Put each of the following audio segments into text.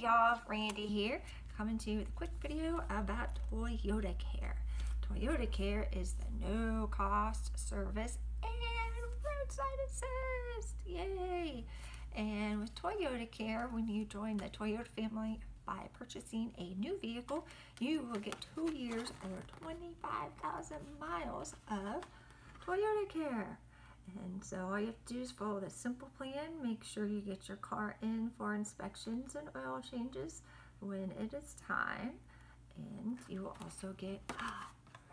y'all, Randi here, coming to you with a quick video about ToyotaCare. ToyotaCare is the no-cost service and roadside assist. Yay! And with ToyotaCare, when you join the Toyota family by purchasing a new vehicle, you will get 2 years or 25,000 miles of ToyotaCare. And so all you have to do is follow the simple plan. Make sure you get your car in for inspections and oil changes when it is time. And you will also get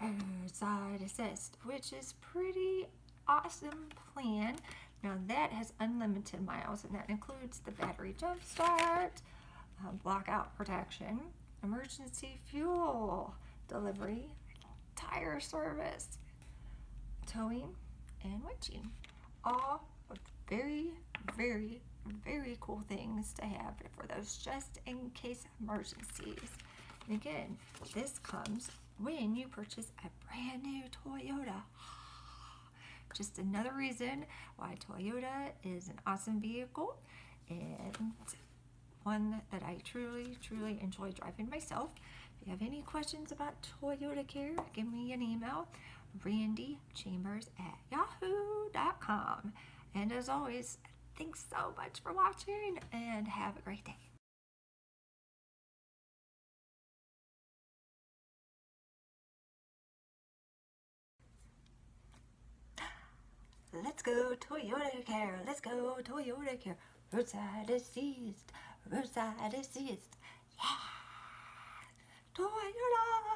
a roadside assist, which is pretty awesome plan. Now that has unlimited miles, and that includes the battery jump start, blackout protection, emergency fuel delivery, tire service, towing, and winching. All very, very, very cool things to have for those just in case emergencies. And again, this comes when you purchase a brand new Toyota. Just another reason why Toyota is an awesome vehicle and one that I truly, truly enjoy driving myself. If you have any questions about ToyotaCare, give me an email, randychambers@yahoo.com. And as always, thanks so much for watching and have a great day. Let's go ToyotaCare, let's go ToyotaCare. Roadside assist, roadside assist. Yeah! Toyota!